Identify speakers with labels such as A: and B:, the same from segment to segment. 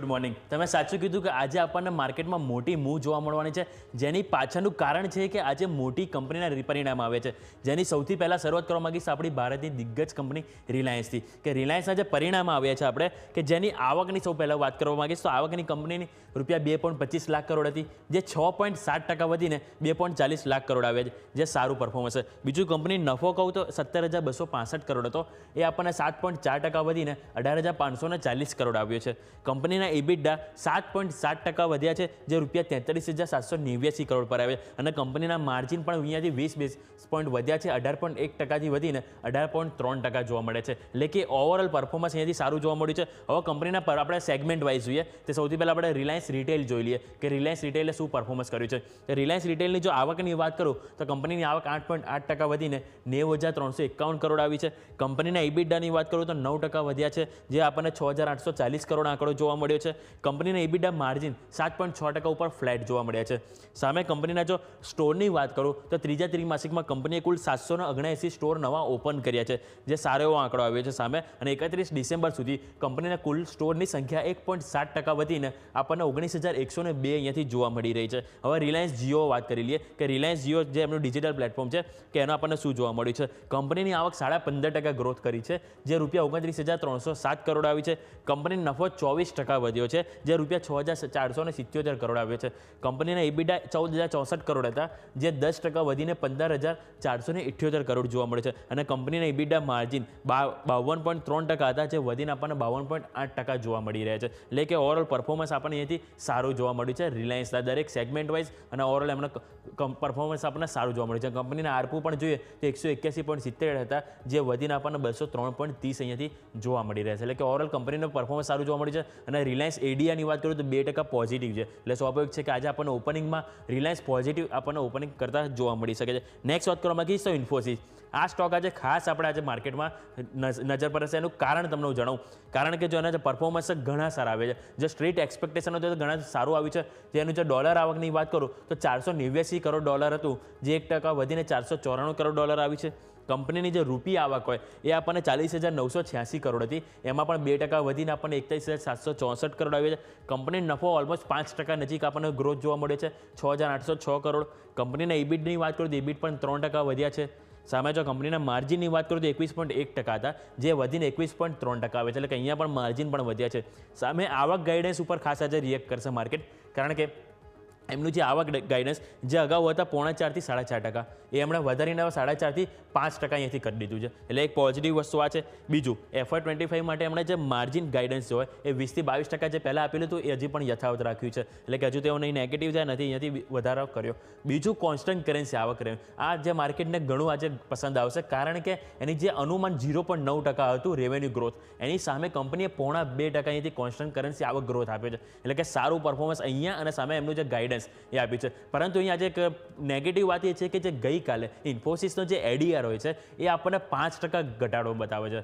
A: Good morning. તમે સાચું કીધું કે આજે આપણને માર્કેટમાં મોટી મૂવ જોવા મળવાની છે, જેની પાછળનું કારણ છે કે આજે મોટી કંપનીના પરિણામ આવે છે. જેની સૌથી પહેલાં શરૂઆત કરવા માંગીશ આપણી ભારતની દિગ્ગજ કંપની રિલાયન્સથી, કે રિલાયન્સના જે પરિણામ આવ્યા છે આપણે, કે જેની આવકની સૌ પહેલાં વાત કરવા માંગીશ તો આવકની કંપનીની રૂપિયા 2.25 લાખ કરોડ હતી, જે 6.7% વધીને 2.40 લાખ કરોડ આવ્યા છે, જે સારું પરફોર્મન્સ છે. બીજું કંપની નફો કહું તો 17,265 કરોડ હતો, એ આપણને 7.4% વધીને 18,540 કરોડ આવ્યો છે. કંપનીના ઇબિટડા 7.7% વધ્યા છે, જે રૂપિયા 43,789 કરોડ પર આવે, અને કંપનીના માર્જિન પણ અહીંયાથી 20 બેઝ પોઈન્ટ વધ્યા છે, 18.1%થી વધીને 18.3% જોવા મળે છે. એટલે કે ઓવરઓલ પરફોર્મન્સ અહીંયાથી સારું જોવા મળ્યું છે. હવે કંપનીના પર આપણે સેગમેન્ટ વાઇઝ જોઈએ તો સૌથી પહેલાં આપણે રિલાયન્સ રિટેલ જોઈ લઈએ કે રિલાયન્સ રિટેલે શું પરફોર્મન્સ કર્યું છે. રિલાયન્સ રિટેલની જો આવકની વાત કરું તો કંપનીની આવક 8.8% વધીને 90,351 કરોડ આવી છે. કંપનીના ઇબિટડાની વાત કરું તો 9% વધ્યા છે, જે આપણને 6,840 કરોડ આંકડો જોવા મળ્યો છે. કંપનીના ઇબિટડા માર્જિન 7.6% ઉપર ફ્લેટ જોવા મળ્યા છે. સામે કંપનીના જો સ્ટોરની વાત કરું તો ત્રીજા ત્રિમાસિકમાં કંપનીએ કુલ 779 સ્ટોર નવા ઓપન કર્યા છે, જે સારો એવો આંકડો આવ્યો છે સામે. અને 31 ડિસેમ્બર સુધી કંપનીના કુલ સ્ટોરની સંખ્યા 1.7% વધીને આપણને 19,102 અહીંયાથી જોવા મળી રહી છે. હવે રિલાયન્સ જીઓ વાત કરી લઈએ કે રિલાયન્સ જીઓ જે એમનું ડિજિટલ પ્લેટફોર્મ છે કે એનો આપણને શું જોવા મળ્યું છે. કંપનીની આવક 15% ગ્રોથ કરી છે, જે રૂપિયા 29,307 કરોડ આવી છે. કંપનીનો નફો 24% વધ્યો છે, જે રૂપિયા 6,477 કરોડ આવ્યો છે. કંપનીના ઇબિટા 14,064 કરોડ હતા, જે 10% વધીને 15,478 કરોડ જોવા મળે છે. અને કંપનીના ઇબિટા માર્જિન 52.3% હતા, જે વધીને આપણને 52.8% જોવા મળી રહ્યા છે. એટલે કે ઓવરઓલ પરફોર્મન્સ આપણને અહીંયાથી સારું જોવા મળ્યું છે રિલાયન્સના દરેક સેગમેન્ટ વાઇઝ, અને ઓવરઓલ એમનો પરફોર્મન્સ આપણને સારું જોવા મળ્યું છે. કંપનીના આરપુ પણ જોઈએ તો 181.70 હતા, જે વધીને આપણને 203.30 અહીંયાથી જોવા મળી રહ્યા છે. એટલે કે ઓવરઓલ કંપનીનું પરફોર્મન્સ સારું જોવા મળ્યું છે. અને રિલાયન્સ એડીઆની વાત કરું તો 2% પોઝિટિવ છે. એટલે સ્વાભાવિક છે કે આજે આપણને ઓપનિંગમાં રિલાયન્સ પોઝિટિવ આપણને ઓપનિંગ કરતાં જોવા મળી શકે છે. નેક્સ્ટ વાત કરવા માંગીશ તો ઇન્ફોસિસ. આ સ્ટોક આજે ખાસ આપણે આજે માર્કેટમાં નજર પર હશે. એનું કારણ તમને હું જણાવું, કારણ કે જો એના જે પરફોર્મન્સ ઘણા સારા આવે છે, જે સ્ટ્રીટ એક્સપેક્ટેશન હતું તો ઘણા સારું આવ્યું છે. જેનું જે ડોલર આવકની વાત કરું તો 489 કરોડ ડોલર હતું, જે 1% વધીને 494 કરોડ ડોલર આવી છે. કંપનીની જે રૂપી આવક હોય એ આપણને 40,986 કરોડ હતી, એમાં પણ 2% વધીને આપણને 41,764 કરોડ આવી છે. કંપનીનો નફો ઓલમોસ્ટ 5% નજીક આપણને ગ્રોથ જોવા મળે છે, 6,806 કરોડ. કંપનીના ઇબિટની વાત કરું તો ઇબિટ પણ 3% વધ્યા છે. સામે જો કંપનીના માર્જિનની વાત કરું તો 21.1% હતા, જે વધીને 21.3% આવે છે. એટલે કે અહીંયા પણ માર્જિન પણ વધ્યા છે. સામે આવક ગાઈડન્સ ઉપર ખાસ આજે રિએક્ટ કરશે માર્કેટ, કારણ કે એમનું જે આવક ગાઈડન્સ જે અગાઉ હતા 4.5 થી 4.5%, એ હમણાં વધારીને 4.5 થી 5% અહીંયાથી કરી દીધું છે. એટલે એક પોઝિટિવ વસ્તુ આ છે. બીજું FY25 માટે એમણે જે માર્જિન ગાઈડન્સ હોય એ 20 થી 22% જે પહેલાં આપેલું હતું એ હજી પણ યથાવત રાખ્યું છે. એટલે કે હજુ તેઓ નહીં નેગેટિવ જાય નથી, અહીંયાથી વધારો કર્યો. બીજું કોન્સ્ટન્ટ કરન્સી આવક રહ્યું, આ જે માર્કેટને ઘણું આજે પસંદ આવશે, કારણ કે એની જે અનુમાન 0.9% હતું રેવન્યુ ગ્રોથ, એની સામે કંપનીએ 0.2% અહીંયાથી કોન્સ્ટન્ટ કરન્સી આવક ગ્રોથ આપ્યો છે. એટલે કે સારું પરફોર્મન્સ અહીંયા, અને સામે એમનું જે ગાઈડન્સ એ આપ્યું છે. પરંતુ અહીંયા આજે એક નેગેટિવ વાત એ છે કે જે ગઈકાલે ઇન્ફોસિસનો જે એડીઆર હોય છે એ આપણને 5% ઘટાડો બતાવે છે.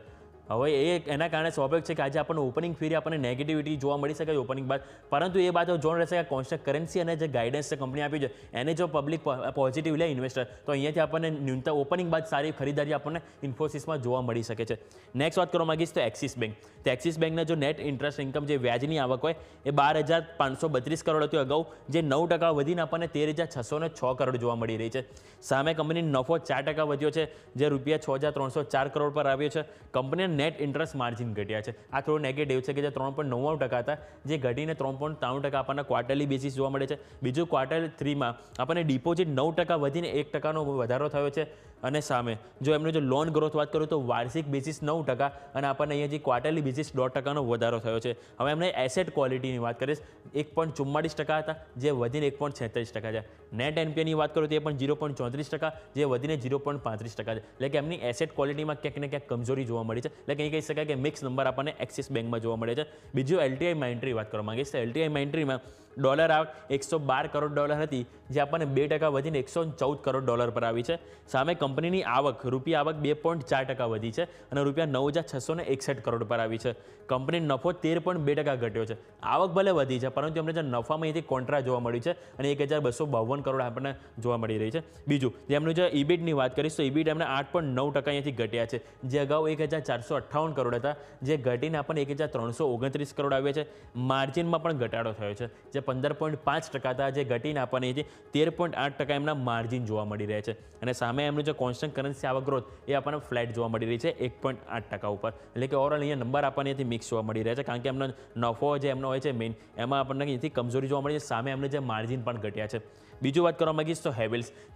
A: હવે એના કારણે સ્વાભાવિક છે કે આજે આપણને ઓપનિંગ ફીરી આપણને નેગેટિવિટી જોવા મળી શકે ઓપનિંગ બાદ. પરંતુ એ બાદ જોવાનું રહેશે કે કોન્સ્ટન્ટ કરન્સી અને જે ગાઈડન્સ છે કંપની આપી છે એને જો પબ્લિક પોઝિટિવ લે ઇન્વેસ્ટર, તો અહીંયાથી આપણને ન્યૂનતમ ઓપનિંગ બાદ સારી ખરીદારી આપણને ઇન્ફોસિસમાં જોવા મળી શકે છે. નેક્સ્ટ વાત કરવા માંગીશ તો એક્સિસ બેંક. તો એક્સિસ બેંકના જો નેટ ઇન્ટરેસ્ટ ઇન્કમ જે વ્યાજની આવક હોય એ 12,532 કરોડ હતી અગાઉ, જે 9% વધીને આપણને 13,606 કરોડ જોવા મળી રહી છે. સામે કંપનીનો નફો 4% વધ્યો છે, જે રૂપિયા 6,304 કરોડ પર આવ્યો છે. કંપનીના નેટ ઇન્ટરેસ્ટ માર્જિન ઘટ્યા છે. આ થોડું નેગેટિવ છે કે જે 3.99% હતા, જે ઘટીને 3.93% આપણને ક્વાર્ટરલી બેસિસ જોવા મળે છે. બીજું ક્વાર્ટર 3માં આપણને ડિપોઝિટ 9% વધીને 1%નો વધારો થયો છે. અને સામે જો એમનો જો લોન ગ્રોથ વાત કરું તો વાર્ષિક બેસિસ 9%, અને આપણને અહીંયાથી ક્વાર્ટરલી બેસિસ 1.5%નો વધારો થયો છે. હવે એમને એસેટ ક્વોલિટીની વાત કરીશ, 1.44% હતા, જે વધીને 1.36% છે. નેટ એનપીએની વાત કરું તો એ પણ 0.34%, જે વધીને 0.35% છે. એટલે કે એમની એસેટ ક્વોલિટીમાં ક્યાંક ને ક્યાંક કમજોરી જોવા મળી છે. એટલે કંઈ કહી શકાય કે મિક્સ નંબર આપણને એક્સિસ બેંકમાં જોવા મળે છે. બીજું એલટીઆઈ માઇન્ટ્રી વાત કરવા માંગીશ તો એલટીઆઈ માઇન્ટ્રીમાં ડોલર આવક $112 કરોડ હતી, જે આપણને 2% વધીને $114 કરોડ પર આવી છે. સામે કંપનીની આવક રૂપિયા આવક 2.4% વધી છે અને રૂપિયા 9,661 કરોડ પર આવી છે. કંપની નફો 13.2% ઘટ્યો છે. આવક ભલે વધી છે, પરંતુ એમને જે નફામાં અહીંથી કોન્ટ્રા જોવા મળી છે અને 1,252 કરોડ આપણને જોવા મળી રહી છે. બીજું જે એમનું જે ઇબિટની વાત કરીશ તો ઇબિટ એમને 8.9% અહીંથી ઘટ્યા છે, જે અગાઉ 1,458 કરોડ હતા, જે ઘટીને આપણને 1,329 કરોડ આવ્યા છે. માર્જિનમાં પણ ઘટાડો થયો છે, જે 15.5% હતા, જે ઘટીને આપણને અહીંથી 13.8% એમના માર્જિન જોવા મળી રહ્યા છે. અને સામે એમનું જે કોન્સ્ટન્ટ કરન્સી આવક ગ્રોથ એ આપણને ફ્લેટ જોવા મળી રહી છે 1.8% ઉપર. એટલે કે ઓવરઓલ અહીંયા નંબર આપણને અહીંથી મિક્સ જોવા મળી રહ્યા છે, કારણ કે એમનો નફો જે એમનો હોય છે મેઇન, એમાં આપણને અહીંથી કમજોરી જોવા મળી છે. સામે એમને જે માર્જિન પણ ઘટ્યા છે. બીજું વાત કરવા માંગીશ તો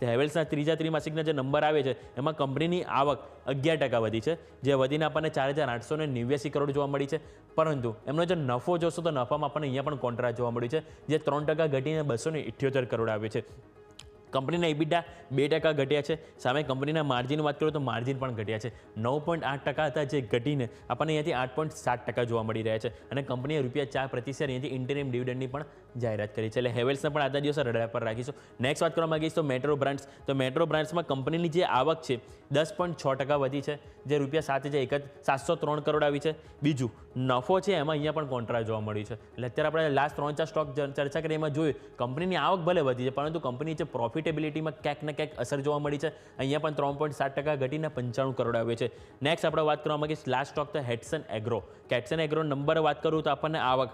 A: હેવેલ્સના ત્રીજા ત્રિમાસિકના જે નંબર આવે છે એમાં કંપનીની આવક 11% વધી છે, જે વધીને આપણને 4,889 કરોડ જોવા મળી છે. પરંતુ એમનો જે નફો જોશો તો નફામાં આપણને અહીંયા પણ કોન્ટ્રા જોવા મળ્યું છે, જે 3% ઘટીને 278 કરોડ આવે છે. કંપનીના ઇબિટા 2% ઘટ્યા છે. સામે કંપનીના માર્જિન વાત કરું તો માર્જિન પણ ઘટ્યા છે. 9.8% હતા, જે ઘટીને આપણને અહીંયાથી 8.7% જોવા મળી રહ્યા છે. અને કંપનીએ ₹4 શેર અહીંયાથી ઇન્ટરિમ ડિવિડન્ડની પણ જાહેરાત કરી છે. એટલે હેવેલ્સને પણ આજના દિવસે રડાર પર રાખીશું. નેક્સ્ટ વાત કરવા માંગીશ તો મેટ્રો બ્રાન્ડ્સ. તો મેટ્રો બ્રાન્ડ્સમાં કંપનીની જે આવક છે 10.6% વધી છે, જે ₹703 કરોડ આવી છે. બીજું નફો છે એમાં અહીંયા પણ કોન્ટ્રા જોવા મળ્યું છે. એટલે અત્યારે આપણે લાસ્ટ 3-4 સ્ટોક ચર્ચા કરીએ એમાં જોયું કંપનીની આવક ભલે વધી છે, પરંતુ કંપની જે પ્રોફિટેબિલિટીમાં ક્યાંક ને ક્યાંક અસર જોવા મળી છે. અહીંયા પણ 3.7% ઘટીને 95 કરોડ આવે છે. નેક્સ્ટ આપણે વાત કરવા માંગીએ લાસ્ટ સ્ટોક તો હેટસન એગ્રો. હેટસન એગ્રો નંબર વાત કરું તો આપણને આવક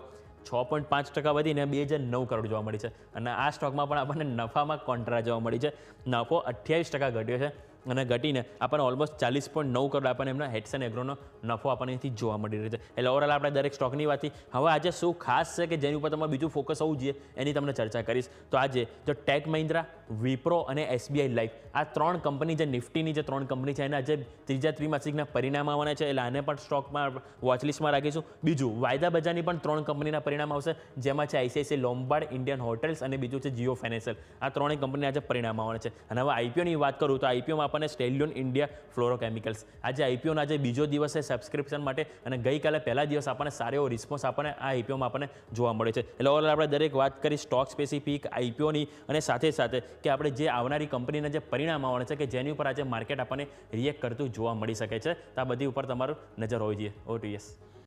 A: 6.5% વધીને 2,009 કરોડ જોવા મળી છે. અને આ સ્ટોકમાં પણ આપણને નફામાં કોન્ટ્રા જોવા મળી છે. નફો 28% ઘટ્યો છે અને ઘટીને આપણને ઓલમોસ્ટ 40.9 કરોડ આપણને એમના હેટસન એગ્રોનો નફો આપણને અહીંથી જોવા મળી રહ્યો છે. એટલે ઓવરઓલ આપણે દરેક સ્ટોકની વાતથી હવે આજે શું ખાસ છે કે જેની ઉપર તમારે બીજું ફોકસ હોવું જોઈએ એની તમને ચર્ચા કરીશ. તો આજે જો ટેક મહિન્દ્રા, વિપ્રો અને SBI લાઈફ આ 3 કંપની, જે નિફ્ટીની જે 3 કંપની છે એના જે ત્રીજા ત્રિમાસિકના પરિણામ આવવાના છે, એટલે આને પણ સ્ટોકમાં વોચલિસ્ટમાં રાખીશું. બીજું વાયદા બજારની પણ 3 કંપનીના પરિણામ આવશે, જેમાં છે ICICI લોમ્બાર્ડ, ઇન્ડિયન હોટેલ્સ અને બીજું છે જીઓ ફાઇનાન્શિયલ. આ 3 કંપની આજે પરિણામ આવવાના છે. અને હવે IPOની વાત કરું તો IPOમાં આપણને સ્ટેલિયોન ઇન્ડિયા ફ્લોરોકેમિકલ્સ. આજે IPOનો આજે બીજો દિવસ છે સબસ્ક્રિપ્શન માટે, અને ગઈકાલે પહેલા દિવસ આપણને સારો એવો રિસ્પોન્સ આપણને આ IPOમાં આપણને જોવા મળે છે. એટલે ઓવરઓલ આપણે દરેક વાત કરી સ્ટોક સ્પેસિફિક, IPOની, અને સાથે સાથે કે આપણે જે આવનારી કંપનીના જે પરિણામ આવવાના છે કે જેની ઉપર આજે માર્કેટ આપણને રિએક્ટ કરતું જોવા મળી શકે છે. તો આ બધી ઉપર તમારું નજર હોવી જોઈએ. Over to yes.